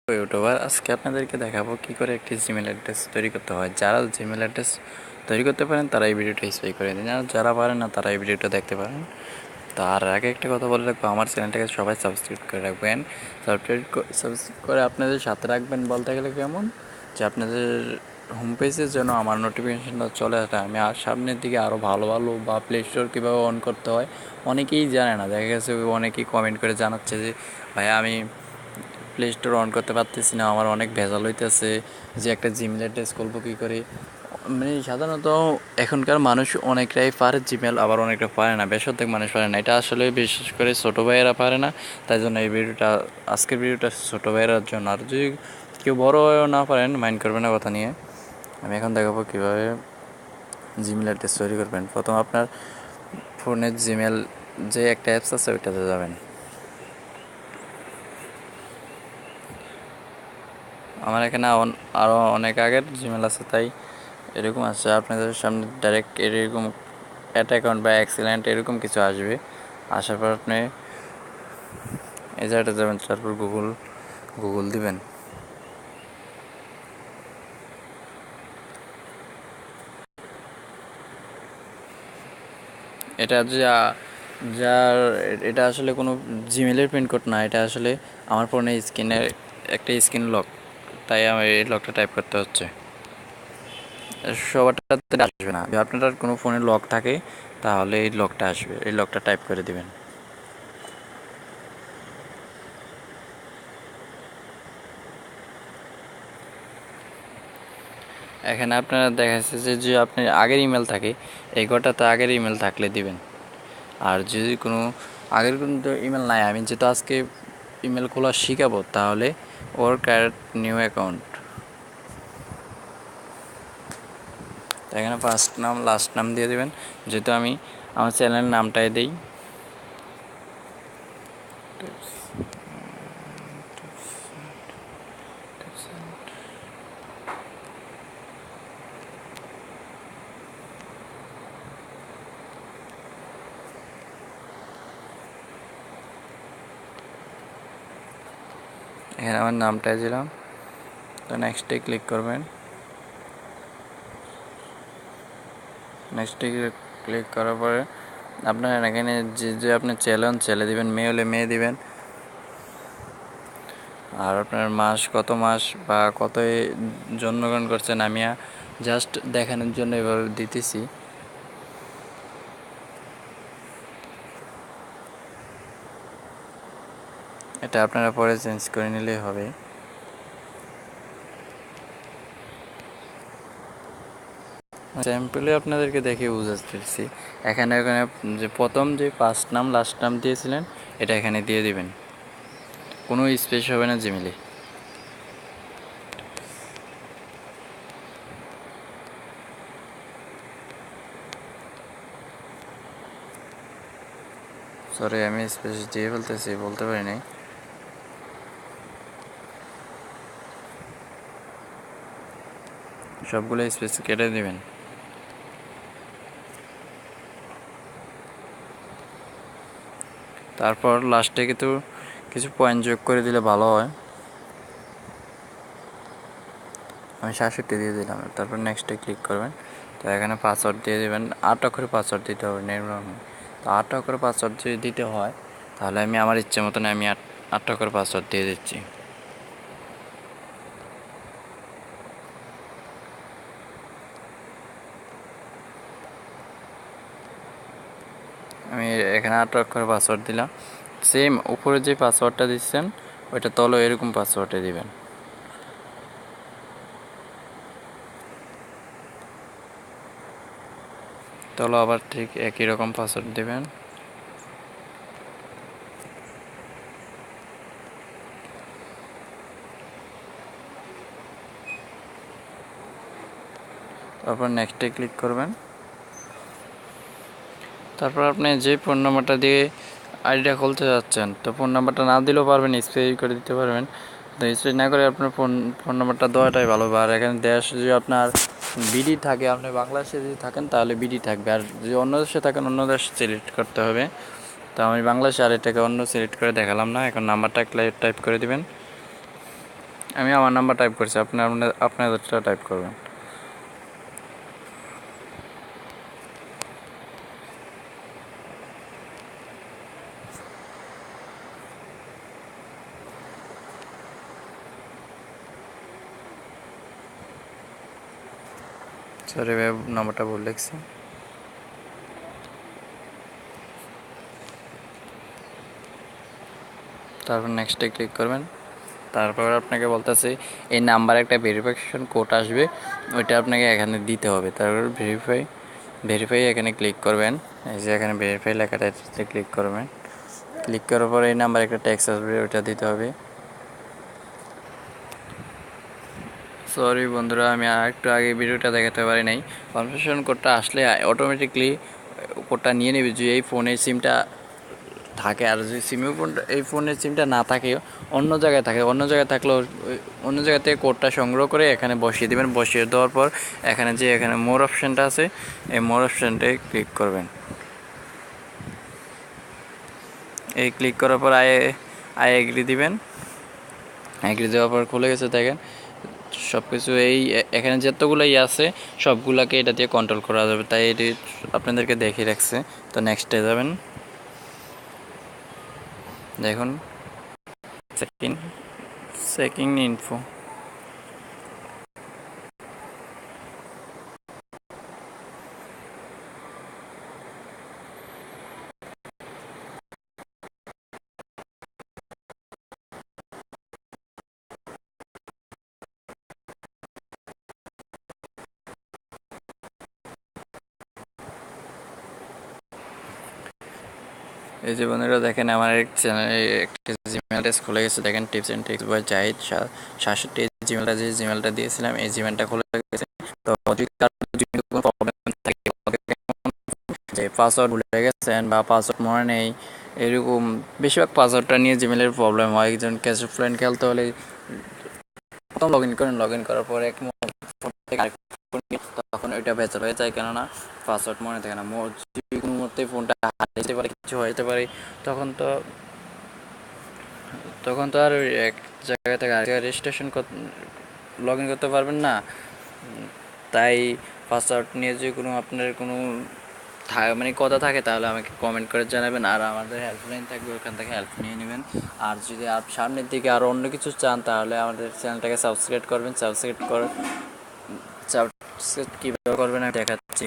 YouTuber আজকে আপনাদেরকে দেখাবো কি করে একটি জিমেল অ্যাড্রেস তৈরি করতে হয়। যারা জিমেল অ্যাড্রেস তৈরি করতে পারেন তারা এই ভিডিওটা স্প্রে করে দিন, আর যারা পারেন না তারা এই ভিডিওটা দেখতে পারেন। তার আগে একটা কথা বলে রাখবো, আমার চ্যানেলটাকে সবাই সাবস্ক্রাইব করে রাখবেন। সাবস্ক্রাইব করে আপনাদের সাথে রাখবেন বলতে গেলে কেমন, যে আপনাদের হোম পেজের জন্য আমার নোটিফিকেশানটা চলে আসে। আমি আর সামনের দিকে আরও ভালো ভালো বা প্লে স্টোর কীভাবে অন করতে হয় অনেকেই জানে না। দেখা গেছে অনেকেই কমেন্ট করে জানাচ্ছে যে ভাই আমি প্লে স্টোর অন করতে পারতেছি না, আমার অনেক ভেজাল হইতেছে, যে একটা জিমেল অ্যাড্রেস করবো কী করে। মানে সাধারণত এখনকার মানুষ অনেকটাই পারে জিমেল, আবার অনেকটা পারে না, বেশ অর্ধেক মানুষ পারে না। এটা আসলে বিশেষ করে ছোটো ভাইয়েরা পারে না, তাই জন্য এই ভিডিওটা, আজকের ভিডিওটা ছোটো ভাইয়েরার জন্য। আর যদি কেউ বড় হয়েও না পারেন, মাইন্ড করবেন না কথা নিয়ে। আমি এখন দেখাবো কীভাবে জিমেল অ্যাড্রেস তৈরি করবেন। প্রথম আপনার ফোনের জিমেল যে একটা অ্যাপস আছে ওইটাতে যাবেন। আমার এখানে আরও অনেক আগের জিমেল আছে, তাই এরকম আছে। আপনাদের সামনে ডাইরেক্ট এরকম অ্যাড অ্যাকাউন্ট বা এক্সিলেন্ট এরকম কিছু আসবে। আসার পর আপনি এই জায়গাটা যাবেন, তারপর গুগল দিবেন। এটা যার এটা আসলে কোনো জিমেলের পিনকোড না, এটা আসলে আমার ফোনে স্ক্রিনের একটা স্ক্রিন লক, তাই আমার এই লকটা টাইপ করতে হচ্ছে। সবারটাতে আসবে না, যদি আপনার কোনো ফোনে লক থাকে তাহলে এই লকটা আসবে, এই লকটা টাইপ করে দিবেন। এখানে আপনারা দেখা যাচ্ছে যে আপনার আগের ইমেল থাকে, এই ঘরটাতে আগের ইমেল থাকলে দিবেন। আর যদি কোনো আগের কোনো ইমেল নাই, আমি যেহেতু আজকে ইমেল খোলা শিখাবো, তাহলে ওর ক্যারেট নিউ অ্যাকাউন্ট, এখানে ফার্স্ট নাম লাস্ট নাম দিয়ে দেবেন। যেহেতু আমি আমার চ্যানেলের নামটাই দিই, এখানে আমার নামটাই দিলাম। তো নেক্সটে ক্লিক করবেন। নেক্সটে ক্লিক করার পরে আপনার এখানে যে আপনার ছেলে দিবেন, মেয়ে হলে মেয়ে দিবেন। আর আপনার মাস কত মাস বা কত জন্মগ্রহণ করছেন, আমি জাস্ট দেখানোর জন্য এভাবে দিতেছি। এটা আপনারা পরে চেঞ্জ করে নিলেই হবে। স্যাম্পলে আপনাদেরকে দেখে বুঝাচ্ছি। এখানে যে প্রথম যে ফার্স্ট নাম লাস্ট নাম দিয়েছিলেন এটা এখানে দিয়ে দিবেন, কোনো স্পেস হবে না জিমেলে। সরি, আমি স্পেস দিয়ে ফেলতেছি, বলতে পারি নাই। সবগুলো স্পেস কেটে দিবেন। তারপর লাস্টে কিন্তু কিছু পয়েন্ট যোগ করে দিলে ভালো হয়। আমি 67 দিয়ে দিলাম। তারপর নেক্সটে ক্লিক করবেন। তো এখানে পাসওয়ার্ড দিয়ে দেবেন, 8 অক্ষরে পাসওয়ার্ড দিতে হবে নির্ভর। তো 8 অক্ষরে পাসওয়ার্ড যদি দিতে হয় তাহলে আমি আমার ইচ্ছে মতন আমি 8 অক্ষরে পাসওয়ার্ড দিয়ে দিচ্ছি। আমি এখানে 8 অক্ষরে পাসওয়ার্ড দিলাম। সেম উপরে যে পাসওয়ার্ডটা দিচ্ছেন ওইটা তলে এরকম পাসওয়ার্ডে দিবেন। তলে আবার ঠিক একই রকম পাসওয়ার্ড দেবেন। তারপর নেক্সটে ক্লিক করবেন। তারপর আপনি যে ফোন নাম্বারটা দিয়ে আইডিটা খুলতে যাচ্ছেন, তো ফোন নাম্বারটা না দিলেও পারবেন, স্প্রে করে দিতে পারবেন। তো স্প্রে না করে আপনার ফোন নাম্বারটা দেওয়াটাই ভালো। আর এখানে দেশ যদি আপনার বিডি থাকে, আপনি বাংলাদেশে যদি থাকেন তাহলে বিডি থাকবে, আর যদি অন্য দেশে থাকেন অন্য দেশ সিলেক্ট করতে হবে। তো আমি বাংলাদেশে আর এটাকে অন্য সিলেক্ট করে দেখালাম না। এখন নাম্বারটা টাইপ করে দিবেন। আমি আমার নাম্বার টাইপ করছি, আপনাদেরটা টাইপ করবেন। সরি ভাই, নাম্বারটা ভুল লিখছি। তারপর নেক্সটে ক্লিক করবেন। তারপর আপনাকে বলতেছে এই নাম্বারে একটা ভেরিফিকেশন কোড আসবে, ওইটা আপনাকে এখানে দিতে হবে। তারপর ভেরিফাই এখানে ক্লিক করবেন। এই যে এখানে ভেরিফাই লেখাটা ক্লিক করবেন। ক্লিক করার পর এই নাম্বারে একটা ট্যাক্স আসবে, ওইটা দিতে হবে। সরি বন্ধুরা, আমি আর একটু আগে ভিডিওটা দেখাতে পারি নাই। কনফার্মেশন কোডটা আসলে অটোমেটিকলি কোডটা নিয়ে নেবে যে এই ফোনের সিমটা থাকে। আর যদি এই ফোনের সিমটা না থাকে, অন্য জায়গায় থাকে, অন্য জায়গায় থাকলেও অন্য জায়গা থেকে কোডটা সংগ্রহ করে এখানে বসিয়ে দেবেন। বসিয়ে দেওয়ার পর এখানে মোর অপশানটা আছে, এই মোর অপশানটায় ক্লিক করবেন। এই ক্লিক করার পর আই এগ্রি দিবেন। এগ্রি দেওয়ার পর খুলে গেছে, দেখেন সব কিছু এখানে যতগুলোই আছে সবগুলোকে এটা দিয়ে কন্ট্রোল করা যাবে, তাই এটি আপনাদেরকে দেখিয়ে রাখছে। তো নেক্সটে যাবেন, দেখুন চেকিং ইনফো। এই যে বন্ধুরা দেখেন, আমার এক চ্যানেলে একটা জিমেল অ্যাড্রেস খুলে গেছে। দেখেন tips and tricks by Zahid 67, যে জিমেলটা দিয়েছিলাম এই জিমেলটা খুলে গেছে। তো যদি কোনো প্রবলেম থাকে, যে পাসওয়ার্ড ভুলে গেছেন বা পাসওয়ার্ড মনে নেই, এরকম বেশিরভাগ পাসওয়ার্ডটা নিয়ে জিমেলের প্রবলেম হয়। একজন ক্যাশ অফ ক্ল্যান খেলতে হলে প্রথম লগ ইন করার পর এক ফোন থেকে আরেক ফোন তখন ওইটা ভেজাল হয়ে যায়, কেননা পাসওয়ার্ড মনে থাকে না। যদি কোনো মুহূর্তে ফোনটা হারিয়ে পারে, কিছু হতে পারে, তখন তো আর এক জায়গা থেকে আরেক জায়গায় রেজিস্ট্রেশন লগ ইন করতে পারবেন না। তাই পাসওয়ার্ড নিয়ে যদি আপনার কোনো মানে কথা থাকে, তাহলে আমাকে কমেন্ট করে জানাবেন। আর আমাদের হেল্পলাইন থাকবে, ওখান থেকে হেল্প নিয়ে নেবেন। আর যদি সামনের দিকে আরও অন্য কিছু চান, তাহলে আমাদের চ্যানেলটাকে সাবস্ক্রাইব করবেন। সাবস্ক্রাইব কীভাবে করবেন আমি দেখাচ্ছি।